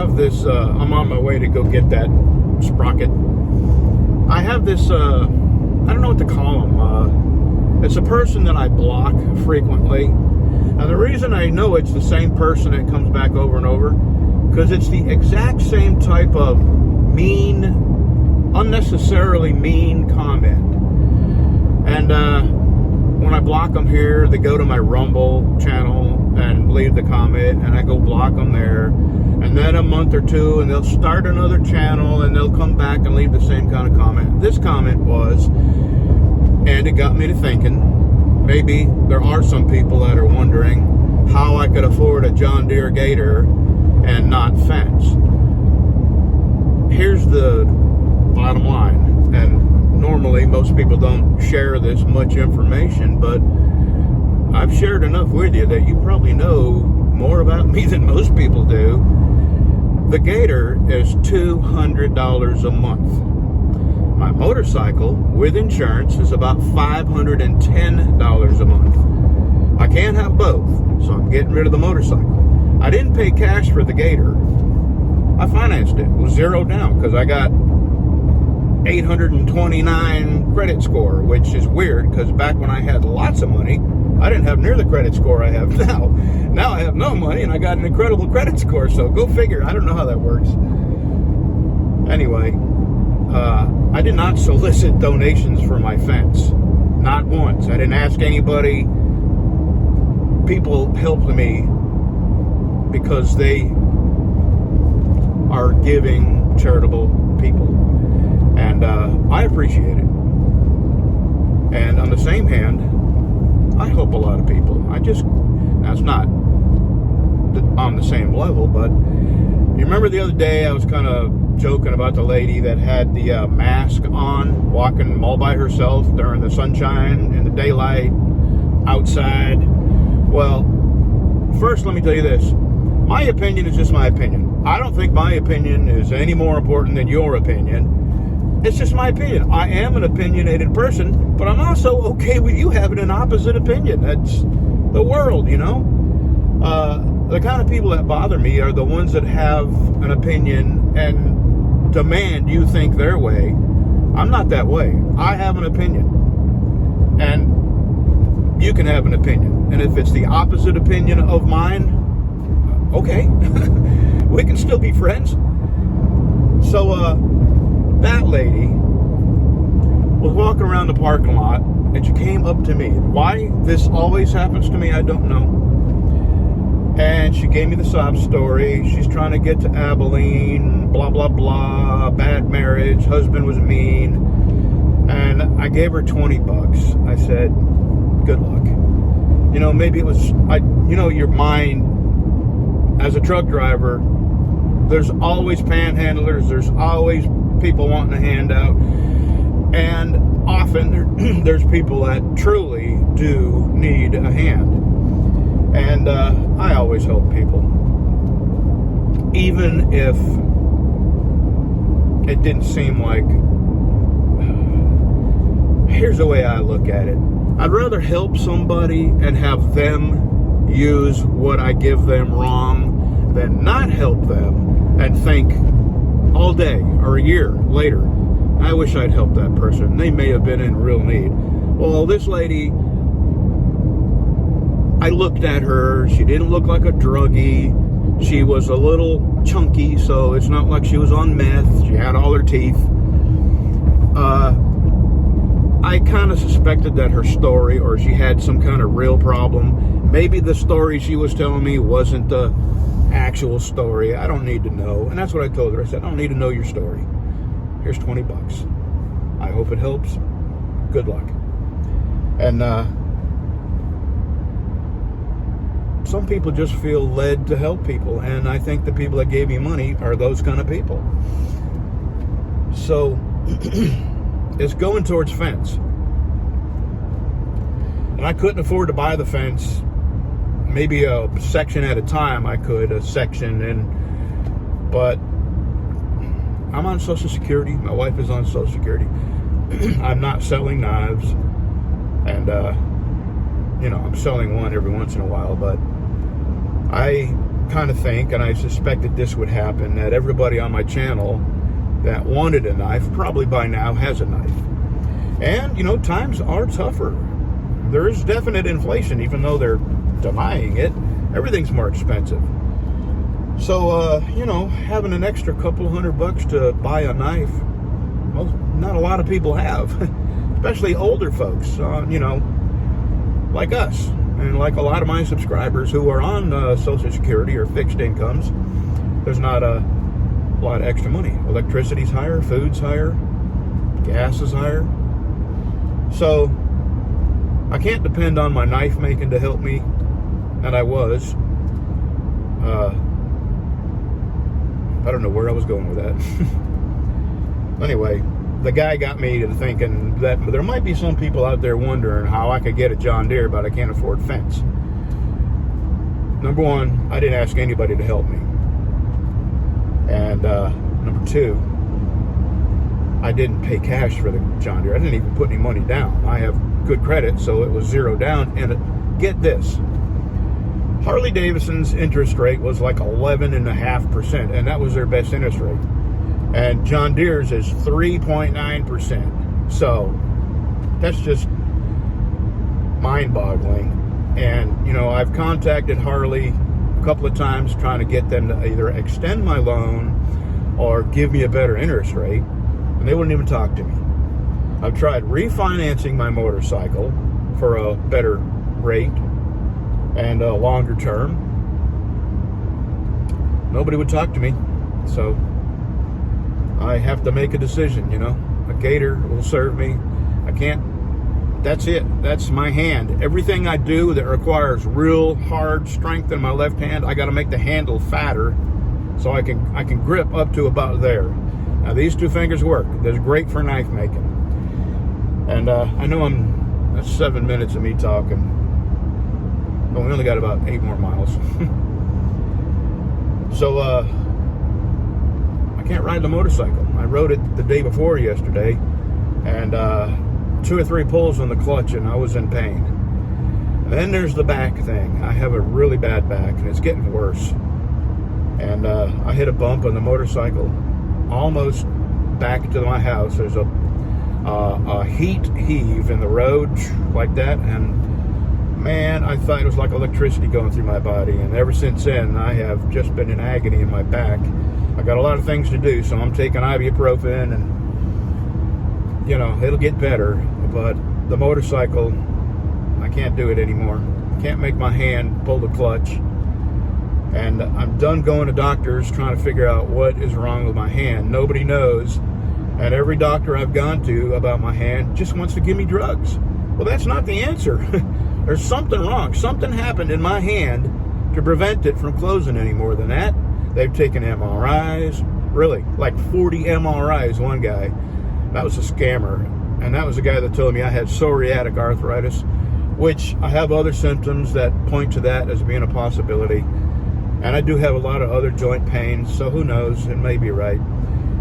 have this, I'm on my way to go get that sprocket. I have this, I don't know what to call him. It's a person that I block frequently. And the reason I know it's the same person that comes back over and over, because it's the exact same type of mean, unnecessarily mean comment. And when I block them here, they go to my Rumble channel and leave the comment, and I go block them there. And then a month or two, and they'll start another channel, and they'll come back and leave the same kind of comment. This comment was, and it got me to thinking, maybe there are some people that are wondering how I could afford a John Deere Gator and not fence. Here's the bottom line, and normally most people don't share this much information, but I've shared enough with you that you probably know more about me than most people do. The Gator is $200 a month. My motorcycle with insurance is about $510 a month. I can't have both, so I'm getting rid of the motorcycle. I didn't pay cash for the Gator. I financed it. It was zero down because I got 829 credit score, which is weird because back when I had lots of money, I didn't have near the credit score I have now. Now I have no money and I got an incredible credit score, so go figure. I don't know how that works. Anyway, I did not solicit donations for my fence. Not once. I didn't ask anybody. People helped me because they are giving, charitable people. And I appreciate it. And on the same hand, I help a lot of people. That's not on the same level, but you remember the other day I was kind of joking about the lady that had the mask on, walking all by herself during the sunshine and the daylight outside. Well, first let me tell you this. My opinion is just my opinion. I don't think my opinion is any more important than your opinion. It's just my opinion. I am an opinionated person, but I'm also okay with you having an opposite opinion. That's the world, you know? The kind of people that bother me are the ones that have an opinion and demand you think their way. I'm not that way. I have an opinion. And you can have an opinion. And if it's the opposite opinion of mine, okay. We can still be friends. So, that lady was walking around the parking lot and she came up to me. Why this always happens to me, I don't know. And she gave me the sob story. She's trying to get to Abilene, blah, blah, blah, bad marriage, husband was mean. And I gave her $20. I said, good luck. You know, maybe it was, your mind as a truck driver, there's always panhandlers, there's always people wanting a handout, and often there's people that truly do need a hand. And I always help people, even if it didn't seem like. Here's the way I look at it. I'd rather help somebody and have them use what I give them wrong than not help them and think all day or a year later, I wish I'd helped that person. They may have been in real need. Well, this lady, I looked at her. She didn't look like a druggie. She was a little chunky, so it's not like she was on meth. She had all her teeth. I kind of suspected that her story, or she had some kind of real problem. Maybe the story she was telling me wasn't the actual story. I don't need to know. And that's what I told her. I said, I don't need to know your story. Here's $20. I hope it helps. Good luck. And some people just feel led to help people, and I think the people that gave me money are those kind of people. So it's going towards fence. And I couldn't afford to buy the fence. Maybe a section at a time I could, a section, but I'm on Social Security. My wife is on Social Security. I'm not selling knives. And, I'm selling one every once in a while, but I kind of think, and I suspected this would happen, that everybody on my channel that wanted a knife probably by now has a knife. And, you know, times are tougher. There is definite inflation, even though they're denying it. Everything's more expensive. So, you know, having an extra couple $100 to buy a knife, well, not a lot of people have, especially older folks, you know, like us, and like a lot of my subscribers who are on Social Security or fixed incomes. There's not a lot of extra money. Electricity's higher, food's higher, gas is higher. So I can't depend on my knife making to help me, and I was. I don't know where I was going with that. Anyway, the guy got me to thinking that there might be some people out there wondering how I could get a John Deere, but I can't afford fence. Number one, I didn't ask anybody to help me. And number two, I didn't pay cash for the John Deere. I didn't even put any money down. I have good credit, so it was zero down. And get this, Harley Davidson's interest rate was like 11.5%, and that was their best interest rate. And John Deere's is 3.9%. So that's just mind-boggling. And, you know, I've contacted Harley a couple of times trying to get them to either extend my loan or give me a better interest rate, and they wouldn't even talk to me. I've tried refinancing my motorcycle for a better rate and a longer term. Nobody would talk to me, so I have to make a decision, you know. A Gator will serve me. I can't, that's it. That's my hand. Everything I do that requires real hard strength in my left hand, I got to make the handle fatter so I can grip up to about there. Now these two fingers work. That's great for knife making. And I know that's 7 minutes of me talking. But we only got about 8 more miles. So, I can't ride the motorcycle. I rode it the day before yesterday, and 2 or 3 pulls on the clutch, and I was in pain. And then there's the back thing. I have a really bad back, and it's getting worse. And I hit a bump on the motorcycle, almost back to my house. There's a heat heave in the road like that, and man, I thought it was like electricity going through my body. And ever since then, I have just been in agony in my back. I got a lot of things to do, so I'm taking ibuprofen, and, you know, it'll get better. But the motorcycle, I can't do it anymore. I can't make my hand pull the clutch. And I'm done going to doctors trying to figure out what is wrong with my hand. Nobody knows. And every doctor I've gone to about my hand just wants to give me drugs. Well, that's not the answer. There's something wrong. Something happened in my hand to prevent it from closing any more than that. They've taken MRIs, really, like 40 MRIs, one guy. That was a scammer. And that was the guy that told me I had psoriatic arthritis, which I have other symptoms that point to that as being a possibility. And I do have a lot of other joint pains, so who knows, it may be right.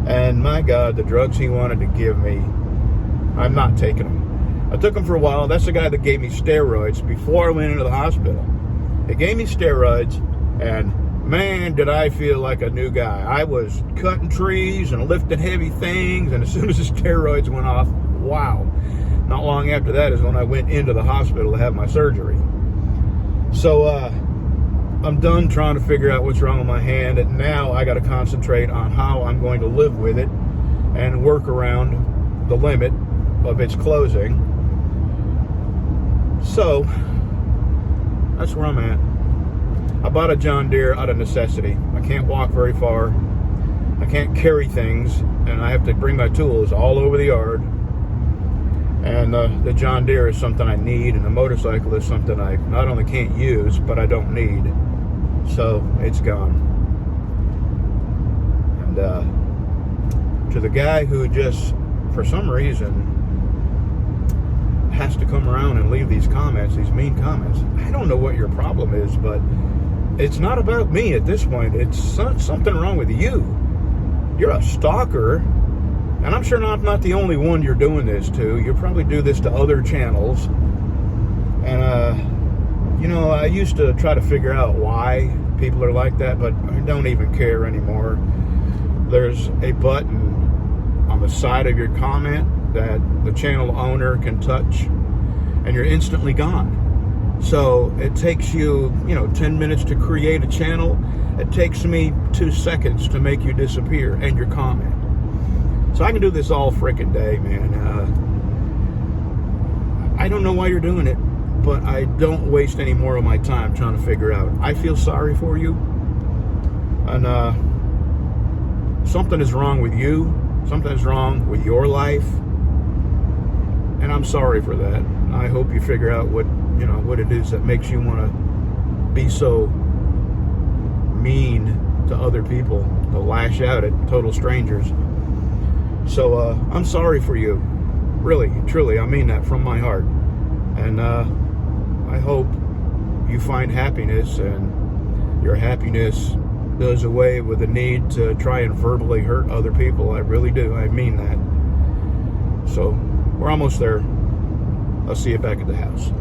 And my God, the drugs he wanted to give me, I'm not taking them. I took them for a while. That's the guy that gave me steroids before I went into the hospital. He gave me steroids, and man, did I feel like a new guy. I was cutting trees and lifting heavy things, and as soon as the steroids went off, wow. Not long after that is when I went into the hospital to have my surgery. So, I'm done trying to figure out what's wrong with my hand, and now I got to concentrate on how I'm going to live with it and work around the limit of its closing. So, that's where I'm at. I bought a John Deere out of necessity. I can't walk very far. I can't carry things, and I have to bring my tools all over the yard. And the John Deere is something I need, and the motorcycle is something I not only can't use, but I don't need. So, it's gone. And to the guy who just, for some reason, has to come around and leave these comments, these mean comments. I don't know what your problem is, but it's not about me at this point. It's something wrong with you. You're a stalker, and I'm sure I'm not the only one you're doing this to. You probably do this to other channels. And, you know, I used to try to figure out why people are like that, but I don't even care anymore. There's a button on the side of your comment that the channel owner can touch, and you're instantly gone. So it takes you, 10 minutes to create a channel. It takes me 2 seconds to make you disappear and your comment. So I can do this all frickin' day, man. I don't know why you're doing it, but I don't waste any more of my time trying to figure out. I feel sorry for you, and something is wrong with you. Something's wrong with your life, and I'm sorry for that. I hope you figure out what it is that makes you want to be so mean to other people, to lash out at total strangers. So I'm sorry for you. Really, truly, I mean that from my heart. And I hope you find happiness, and your happiness does away with the need to try and verbally hurt other people. I really do. I mean that. So we're almost there. I'll see you back at the house.